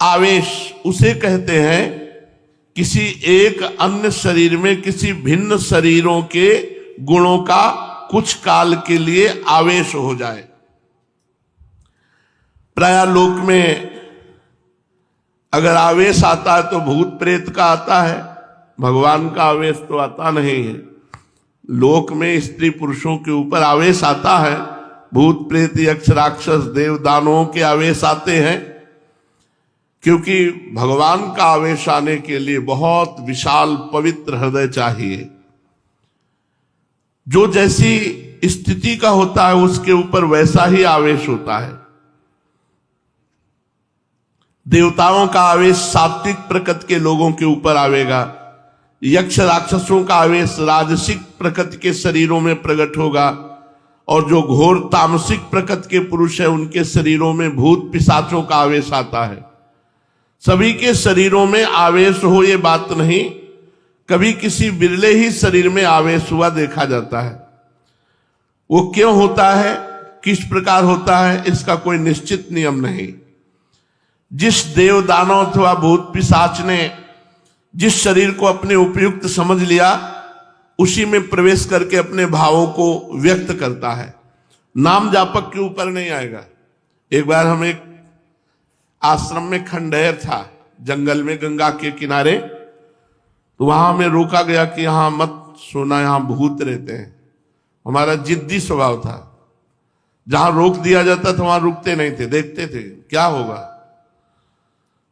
आवेश उसे कहते हैं किसी एक अन्य शरीर में किसी भिन्न शरीरों के गुणों का कुछ काल के लिए आवेश हो जाए। प्राय लोक में अगर आवेश आता है तो भूत प्रेत का आता है, भगवान का आवेश तो आता नहीं है। लोक में स्त्री पुरुषों के ऊपर आवेश आता है, भूत प्रेत यक्ष राक्षस देव दानवों के आवेश आते हैं, क्योंकि भगवान का आवेश आने के लिए बहुत विशाल पवित्र हृदय चाहिए। जो जैसी स्थिति का होता है उसके ऊपर वैसा ही आवेश होता है। देवताओं का आवेश सात्विक प्रकृति के लोगों के ऊपर आवेगा, यक्ष राक्षसों का आवेश राजसिक प्रकृति के शरीरों में प्रकट होगा, और जो घोर तामसिक प्रकृति के पुरुष है उनके शरीरों में भूत पिशाचों का आवेश आता है। सभी के शरीरों में आवेश हो ये बात नहीं, कभी किसी बिरले ही शरीर में आवेश हुआ देखा जाता है। वो क्यों होता है, किस प्रकार होता है, इसका कोई निश्चित नियम नहीं। जिस देव दानव अथवा भूत पिशाच ने जिस शरीर को अपने उपयुक्त समझ लिया उसी में प्रवेश करके अपने भावों को व्यक्त करता है, नाम जापक के ऊपर नहीं आएगा। एक बार हम एक आश्रम में खंडहर था जंगल में गंगा के किनारे, तो वहां हमें रोका गया कि यहां मत सोना, यहां भूत रहते हैं। हमारा जिद्दी स्वभाव था, जहां रोक दिया जाता था वहां रुकते नहीं थे, देखते थे क्या होगा।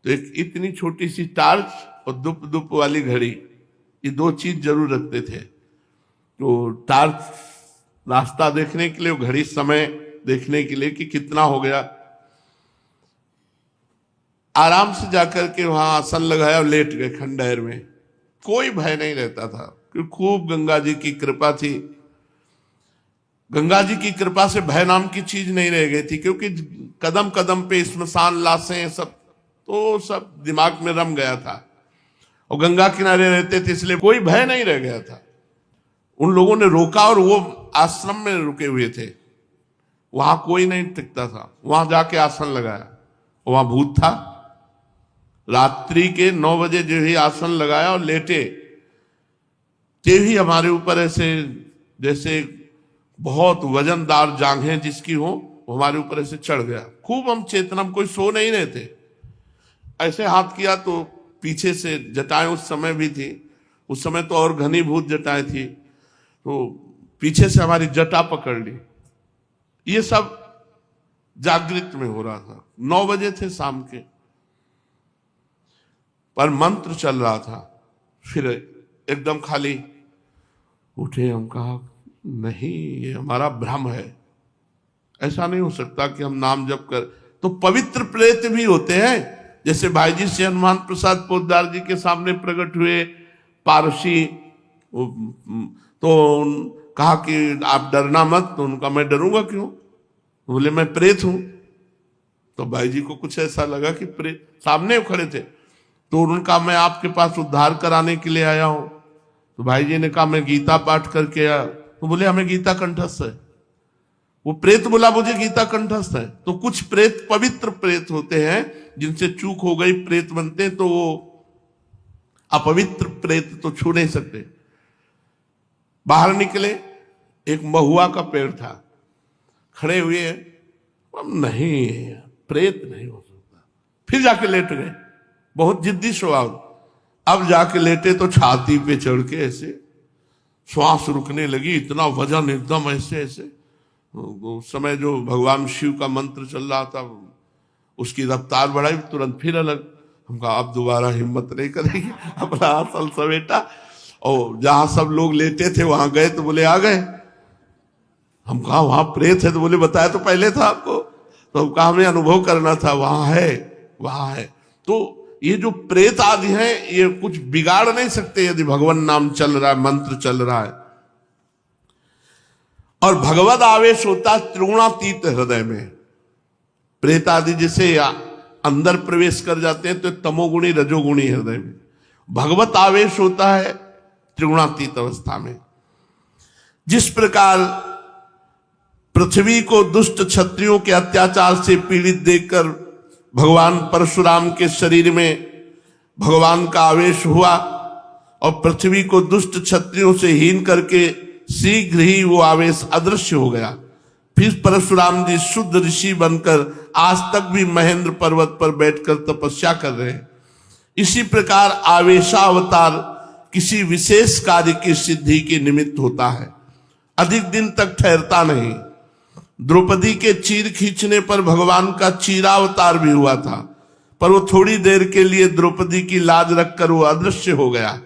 तो एक इतनी छोटी सी टार्च और दुप दुप वाली घड़ी, ये दो चीज जरूर रखते थे। तो टार्च रास्ता देखने के लिए, घड़ी समय देखने के लिए कि कितना हो गया। आराम से जाकर के वहां आसन लगाया और लेट गए खंडहर में। कोई भय नहीं रहता था क्योंकि खूब गंगा जी की कृपा थी। गंगा जी की कृपा से भय नाम की चीज नहीं रह गई थी, क्योंकि कदम कदम पे स्मशान लाशें सब तो सब दिमाग में रम गया था, और गंगा किनारे रहते थे इसलिए कोई भय नहीं रह गया था। उन लोगों ने रोका और वो आश्रम में रुके हुए थे, वहां कोई नहीं टिकता था। वहां जाके आसन लगाया, वहां भूत था। रात्रि के 9 बजे जो ही आसन लगाया और लेटे, ते ही हमारे ऊपर ऐसे जैसे बहुत वजनदार जांघें जिसकी हो हमारे ऊपर ऐसे चढ़ गया। खूब हम चेतना, कोई सो नहीं रहे थे। ऐसे हाथ किया तो पीछे से जटाएं उस समय भी थी, उस समय तो और घनीभूत जटाएं थी, तो पीछे से हमारी जटा पकड़ ली। ये सब जागृत में हो रहा था। 9 बजे थे शाम के, पर मंत्र चल रहा था। फिर एकदम खाली उठे, हम कहा नहीं ये हमारा भ्रम है, ऐसा नहीं हो सकता कि हम नाम जप कर। तो पवित्र प्रेत भी होते हैं, जैसे भाई जी से हनुमान प्रसाद पोद्दार जी के सामने प्रकट हुए पारसी, तो कहा कि आप डरना मत। तो उनका मैं डरूंगा क्यों, बोले मैं प्रेत हूं। तो भाई जी को कुछ ऐसा लगा कि प्रेत सामने खड़े थे, तो उनका मैं आपके पास उद्धार कराने के लिए आया हूं। तो भाई जी ने कहा मैं गीता पाठ करके आया। तो बोले हमें गीता कंठस्थ है। वो प्रेत बोला मुझे गीता कंठस्थ है। तो कुछ प्रेत पवित्र प्रेत होते हैं, जिनसे चूक हो गई प्रेत बनते हैं, तो वो अपवित्र प्रेत तो छू नहीं सकते। बाहर निकले, एक महुआ का पेड़ था, खड़े हुए, नहीं प्रेत नहीं हो सकता। फिर जाके लेट गए, बहुत जिद्दी स्वभाव। अब जाके लेटे तो छाती पे चढ़ के ऐसे श्वास रुकने लगी, इतना वजन एकदम ऐसे ऐसे। उस समय जो भगवान शिव का मंत्र चल रहा था उसकी रफ्तार बढ़ाई, तुरंत फिर अलग। हम कहा अब दोबारा हिम्मत नहीं करेगी, अपना आसन समेटा और जहां सब लोग लेटे थे वहां गए। तो बोले आ गए। हम कहा वहां प्रेत है, तो बोले बताया तो पहले था आपको। तो हम कहा हमें अनुभव करना था, वहां है वहां है। तो ये जो प्रेत आदि हैं ये कुछ बिगाड़ नहीं सकते यदि भगवान नाम चल रहा है, मंत्र चल रहा है। और भगवत आवेश होता है त्रिगुणातीत हृदय में। प्रेत आदि जैसे अंदर प्रवेश कर जाते हैं तो तमोगुणी रजोगुणी हृदय में, भगवत आवेश होता है त्रिगुणातीत अवस्था में। जिस प्रकार पृथ्वी को दुष्ट क्षत्रियों के अत्याचार से पीड़ित देखकर भगवान परशुराम के शरीर में भगवान का आवेश हुआ और पृथ्वी को दुष्ट क्षत्रियों से हीन करके शीघ्र ही वो आवेश अदृश्य हो गया। फिर परशुराम जी शुद्ध ऋषि बनकर आज तक भी महेंद्र पर्वत पर बैठकर तपस्या कर रहे हैं। इसी प्रकार आवेशावतार किसी विशेष कार्य की सिद्धि के निमित्त होता है, अधिक दिन तक ठहरता नहीं। द्रौपदी के चीर खींचने पर भगवान का चीरावतार भी हुआ था, पर वो थोड़ी देर के लिए द्रौपदी की लाज रखकर वो अदृश्य हो गया।